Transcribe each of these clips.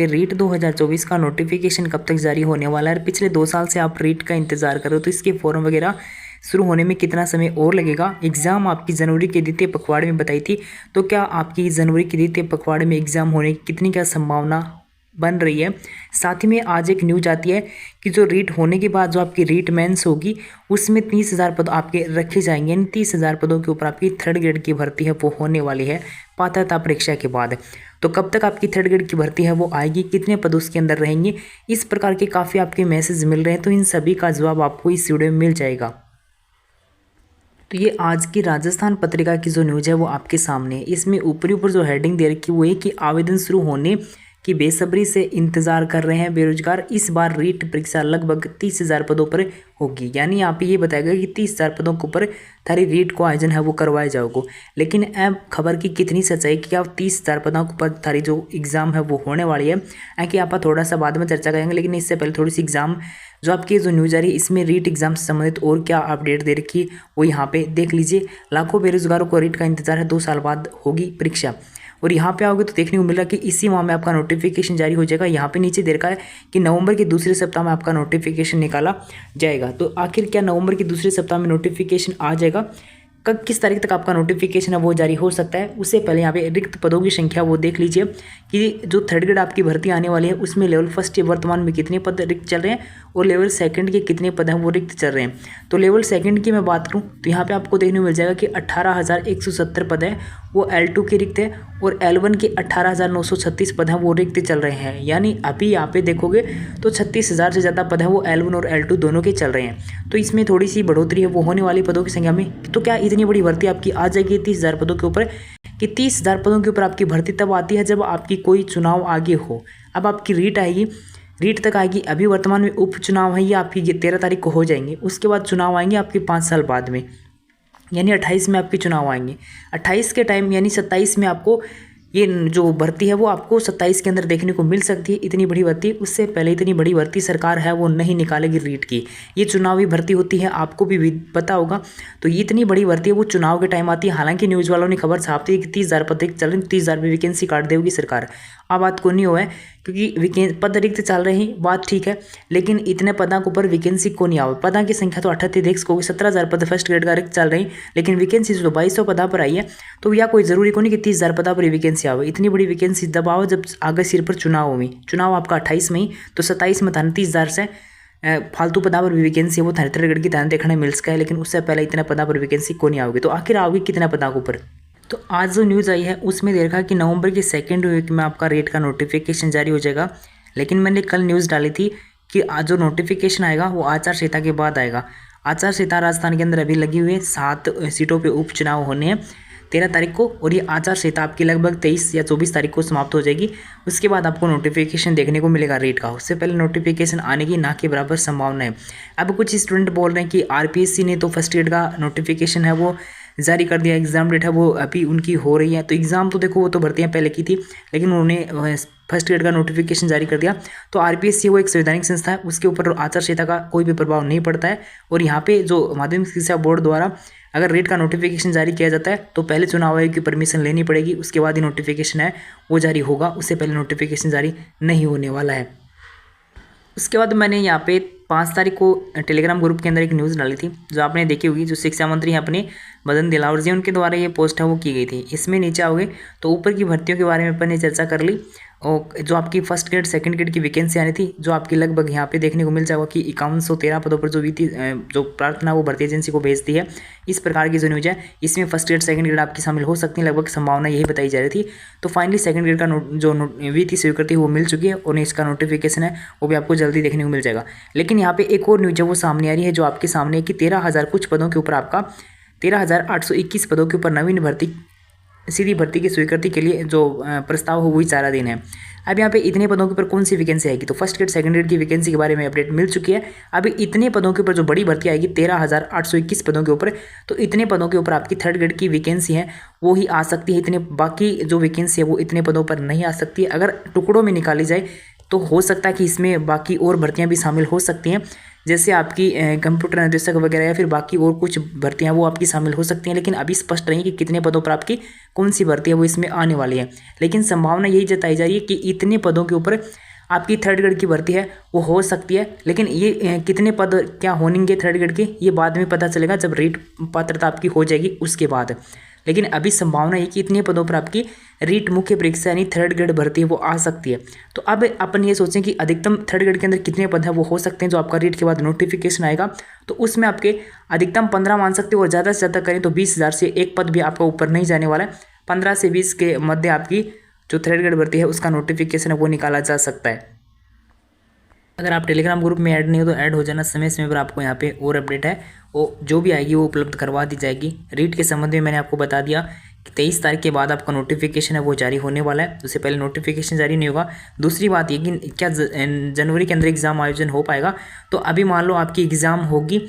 रीट 2024 का नोटिफिकेशन कब तक जारी होने वाला है? पिछले 2 साल से आप रीट का इंतज़ार कर रहे हो, तो इसके फॉर्म वगैरह शुरू होने में कितना समय और लगेगा? एग्ज़ाम आपकी जनवरी के द्वितीय पखवाड़े में बताई थी, तो क्या आपकी जनवरी के द्वितीय पखवाड़े में एग्ज़ाम होने की कितनी क्या संभावना बन रही है? साथ ही में आज एक न्यूज आती है कि जो रीट होने के बाद जो आपकी रीट मेंस होगी उसमें 30,000 पद आपके रखे जाएंगे। इन 30,000 पदों के ऊपर आपकी थर्ड ग्रेड की भर्ती है वो होने वाली है पात्रता परीक्षा के बाद। तो कब तक आपकी थर्ड ग्रेड की भर्ती है वो आएगी, कितने पद उसके अंदर रहेंगे, इस प्रकार के काफ़ी आपके मैसेज मिल रहे हैं। तो इन सभी का जवाब आपको इस वीडियो में मिल जाएगा। तो ये आज की राजस्थान पत्रिका की जो न्यूज़ है वो आपके सामने है। इसमें ऊपरी ऊपर जो हेडिंग दे रखी वो है कि आवेदन शुरू होने की बेसब्री से इंतजार कर रहे हैं बेरोजगार। इस बार रीट परीक्षा लगभग 30,000 पदों पर होगी। यानी यहाँ पे ये बताएगा कि 30,000 पदों के ऊपर थारी रीट को आयोजन है वो करवाया जाएगा। लेकिन अब खबर की कितनी सच्चाई कि आप 30,000 पदों के ऊपर थारी जो एग्ज़ाम है वो होने वाली है कि आप थोड़ा सा बाद में चर्चा करेंगे। लेकिन इससे पहले थोड़ी सी एग्ज़ाम जो आपकी जो न्यूज़ आ रही है इसमें रीट एग्जाम से संबंधित और क्या अपडेट दे रखी है वो यहाँ पे देख लीजिए। लाखों बेरोजगारों को रीट का इंतजार है, 2 साल बाद होगी परीक्षा। और यहाँ पे आओगे तो देखने को मिल रहा है कि इसी माह में आपका नोटिफिकेशन जारी हो जाएगा। यहाँ पे नीचे दे रखा है कि नवंबर के दूसरे सप्ताह में आपका नोटिफिकेशन निकाला जाएगा। तो आखिर क्या नवंबर के दूसरे सप्ताह में नोटिफिकेशन आ जाएगा? कब किस तारीख तक आपका नोटिफिकेशन है वो जारी हो सकता है? उससे पहले यहाँ पे रिक्त पदों की संख्या वो देख लीजिए कि जो थर्ड ग्रेड आपकी भर्ती आने वाली है उसमें लेवल फर्स्ट के वर्तमान में कितने पद रिक्त चल रहे हैं और लेवल सेकंड के कितने पद हैं वो रिक्त चल रहे हैं। तो लेवल सेकंड की मैं बात करूँ तो यहाँ पे आपको देखने को मिल जाएगा कि 18,170 पद हैं वो L2 के रिक्त है और L1 के 18,936 पद हैं वो रिक्त चल रहे हैं। यानी अभी यहाँ पे देखोगे तो 36,000 से ज़्यादा पद हैं वो L1 और L2 दोनों के चल रहे हैं। तो इसमें थोड़ी सी बढ़ोतरी है वो होने वाली पदों की संख्या में। तो क्या इतनी बड़ी भर्ती आपकी आ जाएगी 30,000 पदों के ऊपर? कि 30,000 पदों के ऊपर आपकी भर्ती तब आती है जब आपकी कोई चुनाव आगे हो। अब आपकी रीट आएगी, रीट तक आएगी। अभी वर्तमान में उपचुनाव है, ये आपकी 13 तारीख को हो जाएंगे। उसके बाद चुनाव आएंगे आपके 5 साल बाद में, यानी 28 में आपके चुनाव आएंगे। 28 के टाइम यानी 27 में आपको ये जो भर्ती है वो आपको 27 के अंदर देखने को मिल सकती है। इतनी बड़ी भर्ती, उससे पहले इतनी बड़ी भर्ती सरकार है वो नहीं निकालेगी रीट की। ये चुनावी भर्ती होती है, आपको भी पता होगा। तो ये इतनी बड़ी भर्ती है वो चुनाव के टाइम आती है। हालांकि न्यूज़ वालों ने खबर छापती है कि 30,000 पद चल रहे, 30,000 में वैकेंसी काट देगी सरकार। अब बात को नहीं हुआ है क्योंकि पद रिक्त चल रहे हैं, बात ठीक है, लेकिन इतने पदों के ऊपर वैकेंसी को नहीं आवे। पदों की संख्या तो 38 देख सकोगे, 17,000 पद फर्स्ट ग्रेड का रिक्त चल रही, लेकिन वैकेंसी तो 2200 पदा पर आई है। तो यह कोई जरूरी को नहीं कि 30,000 पदा पर वैकेंसी आवे। इतनी बड़ी वैकेंसी जब आओ जब आगे सिर पर चुनाव हुई। चुनाव आपका 28 में ही, तो 27 में 30,000 से फालतू पदा पर भी वैकेंसी वो थर्ड ग्रेड की तरह देखने मिल सका है। लेकिन उससे पहले इतना पदा पर वैकेंसी को नहीं आओगी। तो आखिर आओगी कितना पदा के ऊपर? तो आज जो न्यूज़ आई है उसमें दे रखा है कि नवंबर के सेकेंड वीक में आपका रेट का नोटिफिकेशन जारी हो जाएगा। लेकिन मैंने कल न्यूज़ डाली थी कि आज जो नोटिफिकेशन आएगा वो आचार संहिता के बाद आएगा। आचार संहिता राजस्थान के अंदर अभी लगी हुई है, 7 सीटों पे उपचुनाव होने हैं 13 तारीख को, और ये आचार संहिता आपकी लगभग 23 या 24 तारीख को समाप्त हो जाएगी। उसके बाद आपको नोटिफिकेशन देखने को मिलेगा रेट का। उससे पहले नोटिफिकेशन आने की ना के बराबर संभावना है। अब कुछ स्टूडेंट बोल रहे हैं कि RPSC ने तो फर्स्ट ग्रेड का नोटिफिकेशन है वो जारी कर दिया, एग्ज़ाम डेट है वो अभी उनकी हो रही है। तो एग्ज़ाम तो देखो वो तो भर्तियाँ पहले की थी, लेकिन उन्होंने फर्स्ट ग्रेड का नोटिफिकेशन जारी कर दिया। तो RPSC वो एक संवैधानिक संस्था है, उसके ऊपर आचार संहिता का कोई भी प्रभाव नहीं पड़ता है। और यहाँ पे जो माध्यमिक शिक्षा बोर्ड द्वारा अगर रेट का नोटिफिकेशन जारी किया जाता है तो पहले चुनाव आयोग की परमिशन लेनी पड़ेगी, उसके बाद ही नोटिफिकेशन है वो जारी होगा। उससे पहले नोटिफिकेशन जारी नहीं होने वाला है। उसके बाद मैंने यहाँ पे 5 तारीख को टेलीग्राम ग्रुप के अंदर एक न्यूज़ डाली थी जो आपने देखी होगी। जो शिक्षा मंत्री हैं अपने मदन दिलावर जी, उनके द्वारा ये पोस्ट है वो की गई थी। इसमें नीचे आओगे तो ऊपर की भर्तियों के बारे में अपन ने चर्चा कर ली। और जो आपकी फर्स्ट ग्रेड सेकंड ग्रेड की वैकेंसी आनी थी जो आपकी लगभग यहाँ पे देखने को मिल जाएगा कि 5113 पदों पर जो प्रार्थना वो भर्ती एजेंसी को भेजती है। इस प्रकार की जो न्यूज़ है इसमें फर्स्ट ग्रेड सेकंड ग्रेड आपकी शामिल हो सकती है, लगभग संभावना यही बताई जा रही थी। तो फाइनली सेकंड ग्रेड का जो वित्तीय स्वीकृति वो मिल चुकी है और इसका नोटिफिकेशन है वो भी आपको जल्दी देखने को मिल जाएगा। लेकिन यहाँ पे एक और न्यूज़ है वो सामने आ रही है जो आपके सामने कि 13,000 कुछ पदों के ऊपर आपका 13,821 पदों के ऊपर नवीन भर्ती सीधी भर्ती की स्वीकृति के लिए जो प्रस्ताव हो वही 4 दिन है। अब यहाँ पे इतने पदों के ऊपर कौन सी वैकेंसी आएगी? तो फर्स्ट ग्रेड सेकंड ग्रेड की वैकेंसी के बारे में अपडेट मिल चुकी है। अभी इतने पदों के ऊपर जो बड़ी भर्ती आएगी 13,821 पदों के ऊपर, तो इतने पदों के ऊपर आपकी थर्ड ग्रेड की वैकेंसी है वो ही आ सकती है। इतने बाकी जो वैकेंसी है वो इतने पदों पर नहीं आ सकती है। अगर टुकड़ों में निकाली जाए तो हो सकता है कि इसमें बाकी और भर्तियाँ भी शामिल हो सकती हैं। जैसे आपकी कंप्यूटर निर्देशक वगैरह या फिर बाकी और कुछ भर्तियां वो आपकी शामिल हो सकती हैं, लेकिन अभी स्पष्ट नहीं कि कितने पदों पर आपकी कौन सी भर्ती है वो इसमें आने वाली है। लेकिन संभावना यही जताई जा रही है कि इतने पदों के ऊपर आपकी थर्ड ग्रेड की भर्ती है वो हो सकती है। लेकिन ये कितने पद क्या होंगे थर्ड ग्रेड के, ये बाद में पता चलेगा जब रीट पात्रता आपकी हो जाएगी उसके बाद। लेकिन अभी संभावना है कि इतने पदों पर आपकी रीट मुख्य परीक्षा यानी थर्ड ग्रेड भर्ती है वो आ सकती है। तो अब अपन ये सोचें कि अधिकतम थर्ड ग्रेड के अंदर कितने पद हैं वो हो सकते हैं जो आपका रीट के बाद नोटिफिकेशन आएगा। तो उसमें आपके अधिकतम 15 मान सकते हो और ज़्यादा से ज़्यादा करें तो 20,000 से एक पद भी आपका ऊपर नहीं जाने वाला है। 15 से 20 के मध्य आपकी जो थर्ड ग्रेड भर्ती है उसका नोटिफिकेशन है वो निकाला जा सकता है। अगर आप टेलीग्राम ग्रुप में ऐड नहीं हो तो ऐड हो जाना, समय समय पर आपको यहाँ पे और अपडेट है वो जो भी आएगी वो उपलब्ध करवा दी जाएगी। रीट के संबंध में मैंने आपको बता दिया कि 23 तारीख के बाद आपका नोटिफिकेशन है वो जारी होने वाला है, उससे पहले नोटिफिकेशन जारी नहीं होगा। दूसरी बात ये कि क्या जनवरी के अंदर एग्ज़ाम आयोजन हो पाएगा। तो अभी मान लो आपकी एग्ज़ाम होगी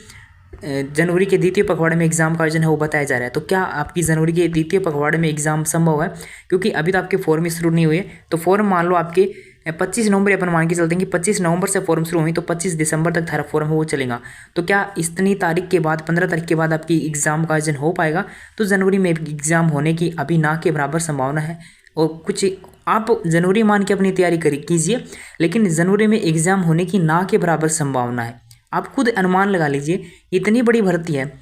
जनवरी के द्वितीय पखवाड़े में एग्ज़ाम का आयोजन है वो बताया जा रहा है। तो क्या आपकी जनवरी के द्वितीय पखवाड़े में एग्ज़ाम संभव है, क्योंकि अभी तो आपके फॉर्म ही शुरू नहीं हुए। तो फॉर्म मान लो आपके 25 नवंबर अपन मान के चलते हैं कि 25 नवंबर से फॉर्म शुरू हुई तो 25 दिसंबर तक थारा फॉर्म है वो चलेगा। तो क्या इतनी तारीख के बाद 15 तारीख के बाद आपकी एग्ज़ाम का आयोजन हो पाएगा। तो जनवरी में एग्ज़ाम होने की अभी ना के बराबर संभावना है। और कुछ आप जनवरी मान के अपनी तैयारी कीजिए, लेकिन जनवरी में एग्ज़ाम होने की ना के बराबर संभावना है। आप खुद अनुमान लगा लीजिए, इतनी बड़ी भर्ती है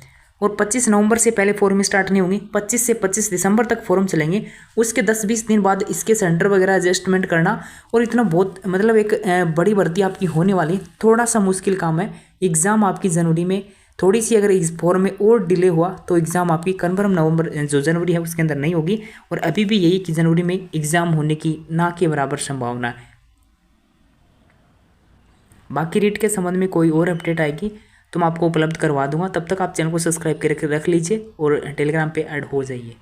और 25 नवंबर से पहले फॉर्म स्टार्ट नहीं होंगे, 25 से 25 दिसंबर तक फॉर्म चलेंगे। उसके 10-20 दिन बाद इसके सेंटर वगैरह एडजस्टमेंट करना और इतना बहुत मतलब एक बड़ी भर्ती आपकी होने वाली, थोड़ा सा मुश्किल काम है। एग्ज़ाम आपकी जनवरी में थोड़ी सी अगर इस फॉर्म में और डिले हुआ तो एग्ज़ाम आपकी कन्फर्म नवंबर जो जनवरी है उसके अंदर नहीं होगी। और अभी भी यही कि जनवरी में एग्ज़ाम होने की ना के बराबर संभावना है। बाकी रीट के संबंध में कोई और अपडेट आएगी तो मैं आपको उपलब्ध करवा दूंगा। तब तक आप चैनल को सब्सक्राइब करके रख लीजिए और टेलीग्राम पे ऐड हो जाइए।